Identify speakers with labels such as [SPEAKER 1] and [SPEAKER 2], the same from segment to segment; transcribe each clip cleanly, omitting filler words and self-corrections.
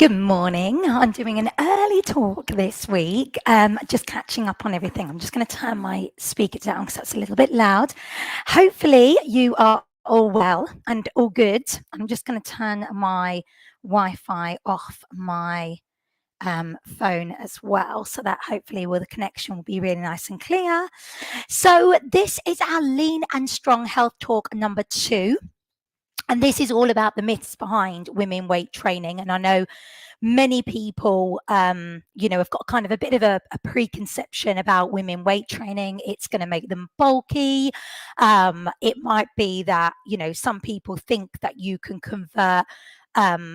[SPEAKER 1] Good morning. I'm doing an early talk this week, just catching up on everything. I'm just going to turn my speaker down because that's a little bit loud. Hopefully you are all well and all good. I'm just going to turn my Wi-Fi off my phone as well, so that hopefully the connection will be really nice and clear. So this is our Lean and Strong Health Talk number 2. And this is all about the myths behind women weight training. And I know many people, have got kind of a bit of a preconception about women weight training. It's going to make them bulky. It might be that, some people think that you can convert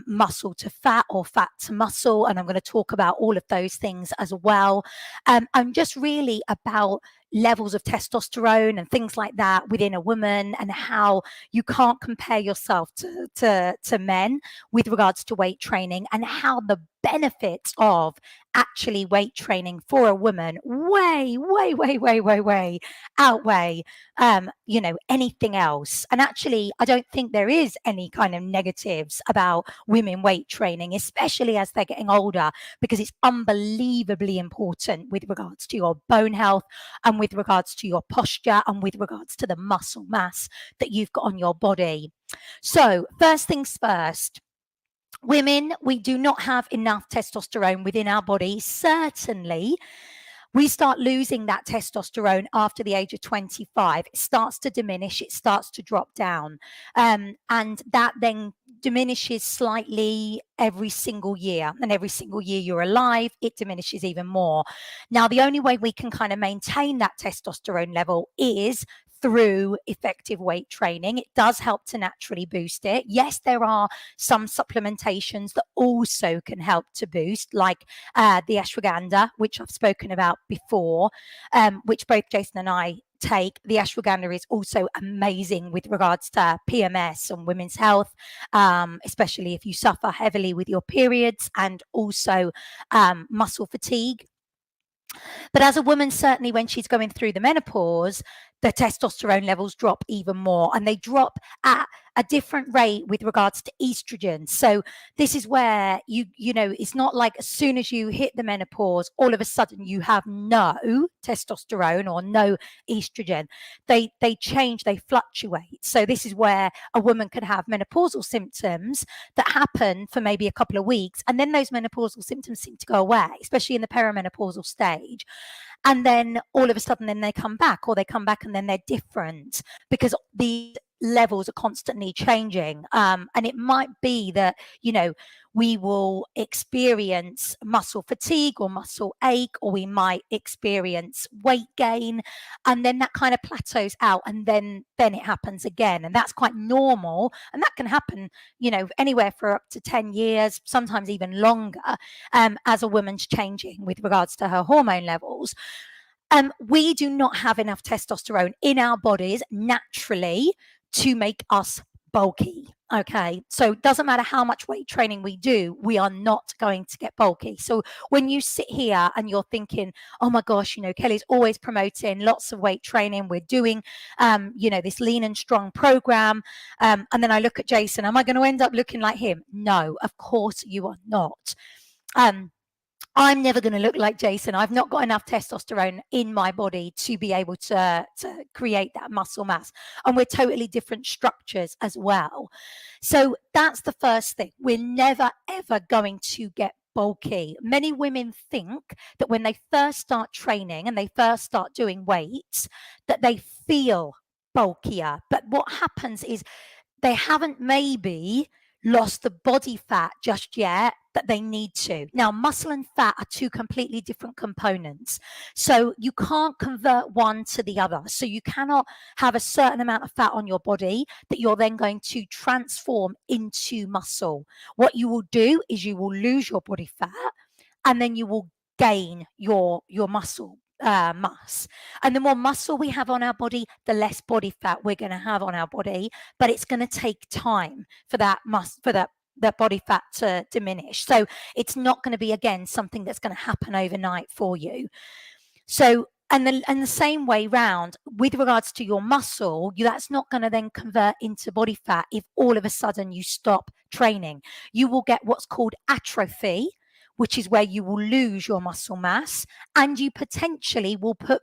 [SPEAKER 1] muscle to fat or fat to muscle. And I'm going to talk about all of those things as well. I'm just really about levels of testosterone and things like that within a woman, and how you can't compare yourself to men with regards to weight training, and how the benefits of actually weight training for a woman way outweigh anything else. And actually, I don't think there is any kind of negatives about women weight training, especially as they're getting older, because it's unbelievably important with regards to your bone health, and with regards to your posture, and with regards to the muscle mass that you've got on your body. So first things first, women, we do not have enough testosterone within our body. Certainly, we start losing that testosterone after the age of 25. It starts to diminish, it starts to drop down. And that then diminishes slightly every single year. And every single year you're alive, it diminishes even more. Now, the only way we can kind of maintain that testosterone level is through effective weight training. It does help to naturally boost it. Yes, there are some supplementations that also can help to boost, like the ashwagandha, which I've spoken about before, which both Jason and I take. The ashwagandha is also amazing with regards to PMS and women's health, especially if you suffer heavily with your periods, and also muscle fatigue. But as a woman, certainly when she's going through the menopause, the testosterone levels drop even more, and they drop at a different rate with regards to estrogen. So this is where it's not like as soon as you hit the menopause, all of a sudden you have no testosterone or no estrogen. They change, they fluctuate. So this is where a woman can have menopausal symptoms that happen for maybe a couple of weeks, and then those menopausal symptoms seem to go away, especially in the perimenopausal stage. And then all of a sudden, then they come back, or they come back and then they're different, because the levels are constantly changing. And it might be that, we will experience muscle fatigue or muscle ache, or we might experience weight gain, and then that kind of plateaus out, and then it happens again. And that's quite normal. And that can happen, anywhere for up to 10 years, sometimes even longer, as a woman's changing with regards to her hormone levels. We do not have enough testosterone in our bodies naturally to make us bulky. Okay, so it doesn't matter how much weight training we do, we are not going to get bulky. So when you sit here and you're thinking, oh my gosh, Kelly's always promoting lots of weight training, we're doing this lean and strong program, and then I look at Jason, am I going to end up looking like him? No, of course you are not. I'm never going to look like Jason. I've not got enough testosterone in my body to be able to create that muscle mass. And we're totally different structures as well. So that's the first thing. We're never, ever going to get bulky. Many women think that when they first start training and they first start doing weights, that they feel bulkier. But what happens is they haven't maybe lost the body fat just yet that they need to. Now, muscle and fat are two completely different components. So you can't convert one to the other. So you cannot have a certain amount of fat on your body that you're then going to transform into muscle. What you will do is you will lose your body fat, and then you will gain your muscle mass. And the more muscle we have on our body, the less body fat we're going to have on our body. But it's going to take time for that body fat to diminish. So it's not going to be, again, something that's going to happen overnight for you. So and the same way round with regards to your muscle, that's not going to then convert into body fat if all of a sudden you stop training. You will get what's called atrophy, which is where you will lose your muscle mass, and you potentially will put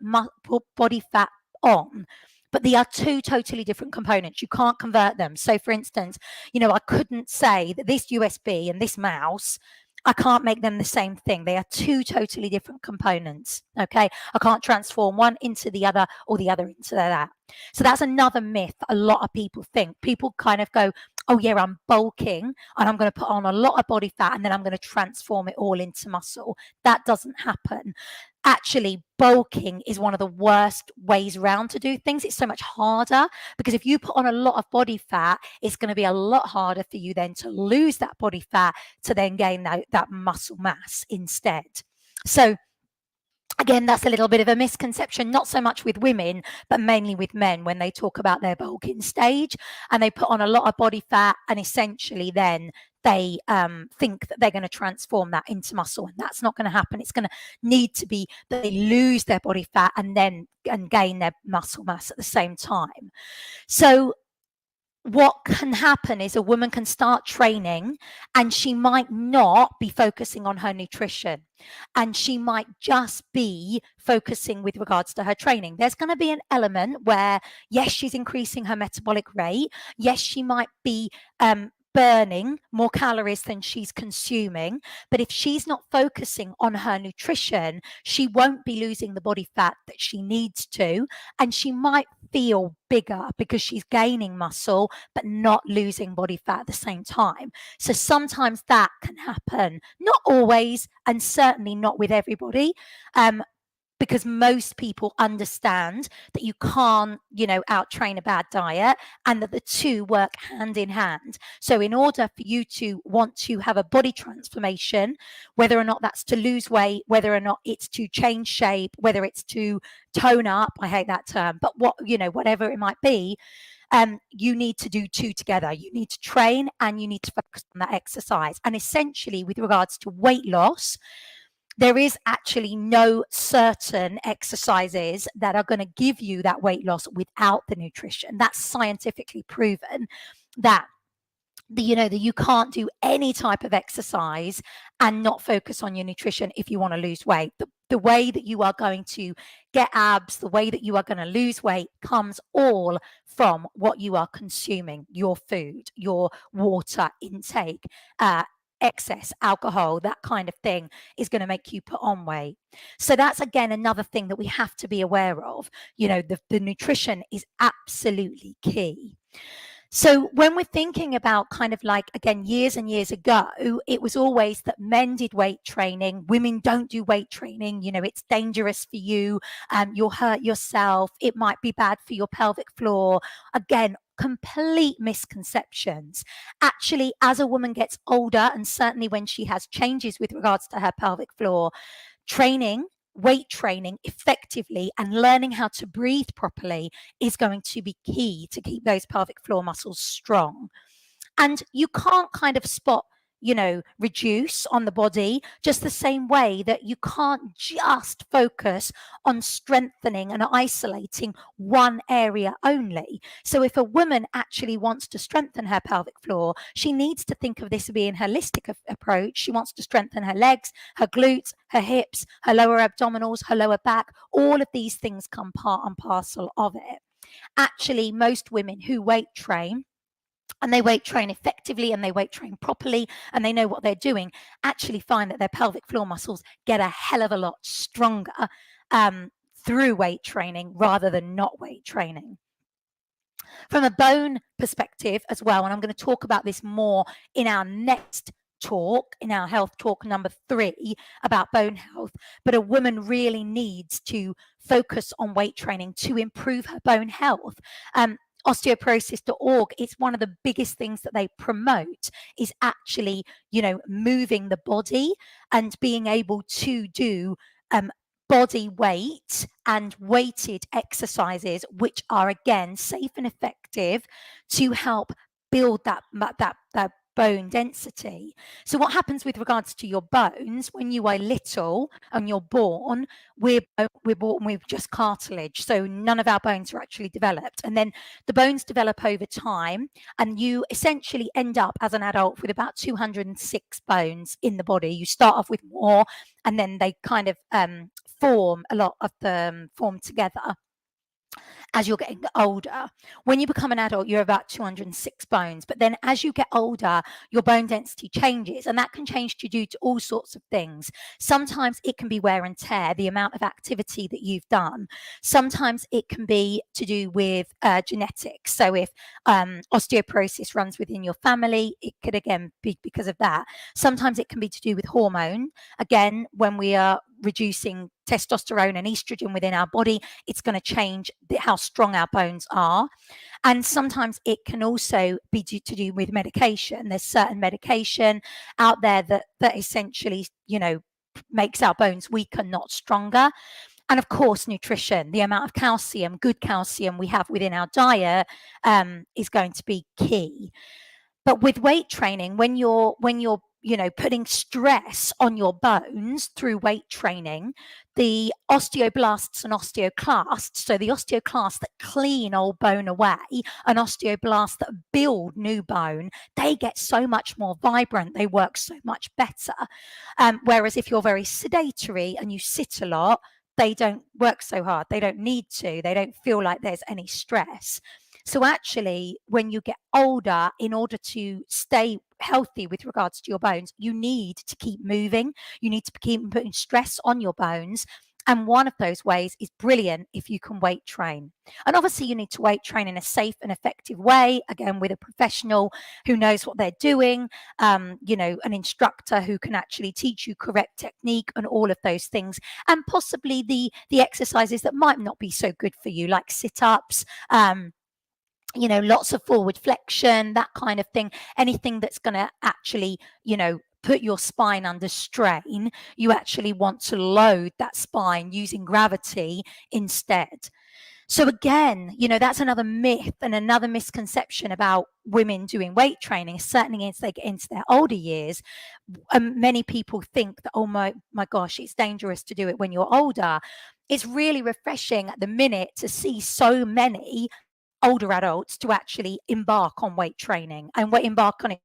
[SPEAKER 1] body fat on. But they are two totally different components. You can't convert them. So for instance, I couldn't say that this USB and this mouse, I can't make them the same thing. They are two totally different components. Okay. I can't transform one into the other or the other into that. So that's another myth a lot of people think. People kind of go, oh yeah, I'm bulking and I'm going to put on a lot of body fat and then I'm going to transform it all into muscle. That doesn't happen. Actually, bulking is one of the worst ways around to do things. It's so much harder because if you put on a lot of body fat, it's going to be a lot harder for you then to lose that body fat to then gain that muscle mass instead. So again, that's a little bit of a misconception, not so much with women, but mainly with men when they talk about their bulking stage and they put on a lot of body fat and essentially then they think that they're going to transform that into muscle, and that's not going to happen. It's going to need to be that they lose their body fat and gain their muscle mass at the same time. So what can happen is a woman can start training and she might not be focusing on her nutrition, and she might just be focusing with regards to her training. There's going to be an element where, yes, she's increasing her metabolic rate. Yes, she might be burning more calories than she's consuming. But if she's not focusing on her nutrition, she won't be losing the body fat that she needs to. And she might feel bigger because she's gaining muscle, but not losing body fat at the same time. So sometimes that can happen, not always, and certainly not with everybody. Because most people understand that you can't, out-train a bad diet and that the two work hand in hand. So in order for you to want to have a body transformation, whether or not that's to lose weight, whether or not it's to change shape, whether it's to tone up, I hate that term, but whatever it might be, you need to do two together. You need to train and you need to focus on that exercise. And essentially with regards to weight loss, there is actually no certain exercises that are going to give you that weight loss without the nutrition. That's scientifically proven that that you can't do any type of exercise and not focus on your nutrition if you want to lose weight. The way that you are going to get abs, the way that you are going to lose weight comes all from what you are consuming, your food, your water intake, excess alcohol, that kind of thing is going to make you put on weight. So that's again another thing that we have to be aware of. The nutrition is absolutely key. So when we're thinking about kind of like, again, years and years ago, it was always that men did weight training, women don't do weight training. It's dangerous for you, you'll hurt yourself, it might be bad for your pelvic floor. Again, complete misconceptions. Actually, as a woman gets older, and certainly when she has changes with regards to her pelvic floor, weight training effectively and learning how to breathe properly is going to be key to keep those pelvic floor muscles strong. And you can't kind of spot reduce on the body just the same way that you can't just focus on strengthening and isolating one area only. So if a woman actually wants to strengthen her pelvic floor, she needs to think of this being a holistic approach. She wants to strengthen her legs, her glutes, her hips, her lower abdominals, her lower back. All of these things come part and parcel of it. Actually, most women who weight train, and they weight train effectively and they weight train properly and they know what they're doing, actually find that their pelvic floor muscles get a hell of a lot stronger through weight training rather than not weight training. From a bone perspective as well, and I'm going to talk about this more in our next talk, in our health talk number 3 about bone health, but a woman really needs to focus on weight training to improve her bone health. Osteoporosis.org, it's one of the biggest things that they promote is actually, moving the body and being able to do body weight and weighted exercises, which are again safe and effective to help build that bone density. So what happens with regards to your bones when you are little and you're born, we're born with just cartilage, so none of our bones are actually developed, and then the bones develop over time, and you essentially end up as an adult with about 206 bones in the body. You start off with more, and then they kind of form a lot of them form together as you're getting older. When you become an adult, you're about 206 bones. But then as you get older, your bone density changes, and that can change due to all sorts of things. Sometimes it can be wear and tear, the amount of activity that you've done. Sometimes it can be to do with genetics. So if osteoporosis runs within your family, it could again be because of that. Sometimes it can be to do with hormone. Again, when we are reducing testosterone and estrogen within our body, it's going to change how strong our bones are. And sometimes it can also be to do with medication. There's certain medication out there that essentially, makes our bones weaker, not stronger. And of course, nutrition, the amount of calcium, good calcium we have within our diet, is going to be key. But with weight training, when you're putting stress on your bones through weight training, the osteoblasts and osteoclasts, so the osteoclasts that clean old bone away and osteoblasts that build new bone, they get so much more vibrant, they work so much better. Whereas if you're very sedentary and you sit a lot, they don't work so hard, they don't need to, they don't feel like there's any stress. So actually, when you get older, in order to stay healthy with regards to your bones, you need to keep moving. You need to keep putting stress on your bones. And one of those ways is brilliant if you can weight train. And obviously, you need to weight train in a safe and effective way, again, with a professional who knows what they're doing, an instructor who can actually teach you correct technique and all of those things. And possibly the exercises that might not be so good for you, like sit-ups, lots of forward flexion, that kind of thing. Anything that's going to actually, put your spine under strain, you actually want to load that spine using gravity instead. So again, that's another myth and another misconception about women doing weight training, certainly as they get into their older years. Many people think that, oh my gosh, it's dangerous to do it when you're older. It's really refreshing at the minute to see so many older adults to actually embark on weight training and embark on it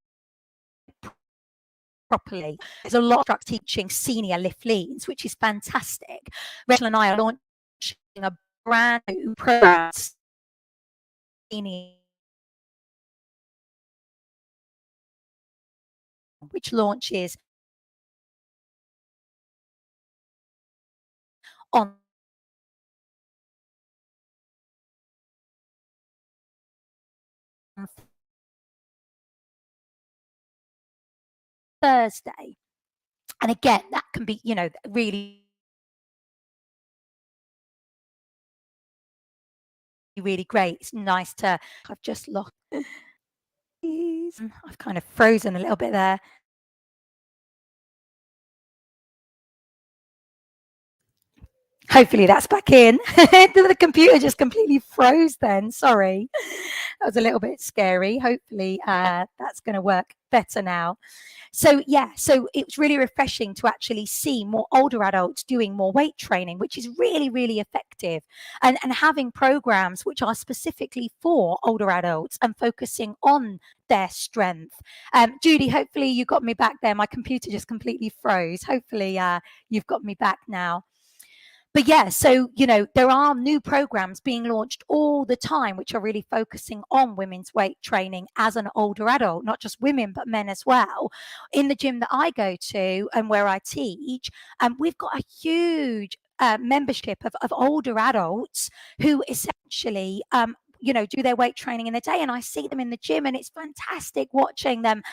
[SPEAKER 1] properly. There's a lot of instructors teaching senior lift leans, which is fantastic. Rachel and I are launching a brand new program, which launches on Thursday. And again, that can be, really, really great. It's nice to, I've just lost, I've kind of frozen a little bit there. Hopefully that's back in. The computer just completely froze then. Sorry. That was a little bit scary. Hopefully that's going to work better now. So yeah, so it's really refreshing to actually see more older adults doing more weight training, which is really, really effective, and having programs which are specifically for older adults and focusing on their strength. Judy, hopefully you got me back there. My computer just completely froze. Hopefully you've got me back now. But yeah, so, there are new programs being launched all the time, which are really focusing on women's weight training as an older adult, not just women, but men as well. In the gym that I go to and where I teach, we've got a huge membership of older adults who essentially, do their weight training in the day. And I see them in the gym, and it's fantastic watching them,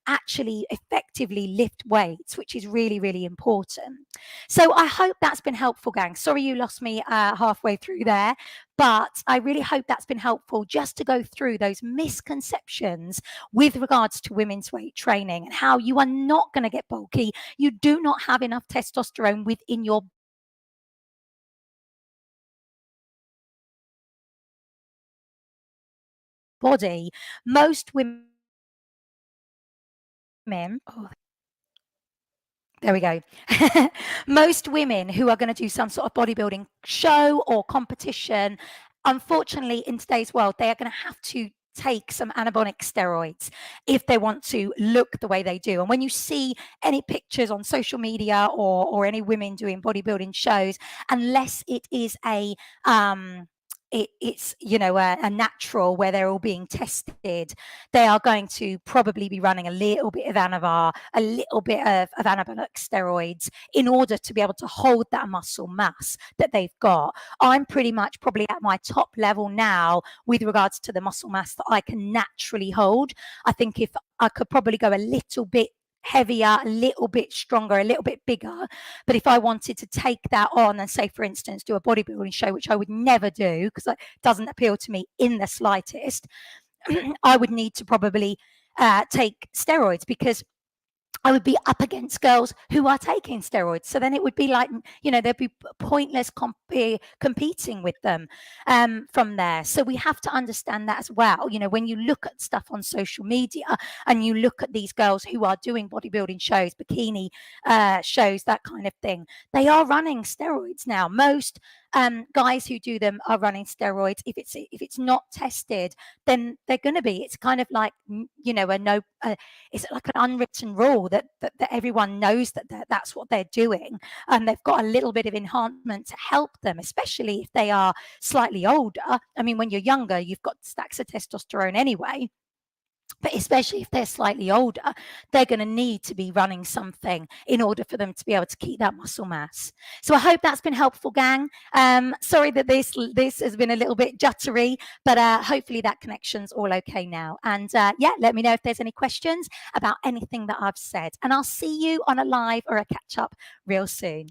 [SPEAKER 1] actually effectively lift weights, which is really, really important. So I hope that's been helpful, gang. Sorry you lost me halfway through there, but I really hope that's been helpful just to go through those misconceptions with regards to women's weight training and how you are not going to get bulky. You do not have enough testosterone within your body. Most women women, oh, there we go. Most women who are going to do some sort of bodybuilding show or competition, unfortunately, in today's world, they are going to have to take some anabolic steroids if they want to look the way they do. And when you see any pictures on social media or any women doing bodybuilding shows, unless it is it's a natural where they're all being tested, they are going to probably be running a little bit of Anavar, a little bit of anabolic steroids in order to be able to hold that muscle mass that they've got. I'm pretty much probably at my top level now with regards to the muscle mass that I can naturally hold. I think if I could probably go a little bit heavier, a little bit stronger, a little bit bigger. But if I wanted to take that on and say, for instance, do a bodybuilding show, which I would never do because it doesn't appeal to me in the slightest, I would need to probably take steroids because I would be up against girls who are taking steroids. So then it would be like, there'd be pointless competing with them from there. So we have to understand that as well. When you look at stuff on social media and you look at these girls who are doing bodybuilding shows, bikini shows, that kind of thing, they are running steroids now. Most guys who do them are running steroids. If it's not tested, then they're going to be. It's kind of like, it's like an unwritten rule that everyone knows that's what they're doing, and they've got a little bit of enhancement to help them, especially if they are slightly older. I mean, when you're younger, you've got stacks of testosterone anyway. But especially if they're slightly older, they're going to need to be running something in order for them to be able to keep that muscle mass. So I hope that's been helpful, gang. Sorry that this has been a little bit juttery, but hopefully that connection's all okay now. And let me know if there's any questions about anything that I've said. And I'll see you on a live or a catch up real soon.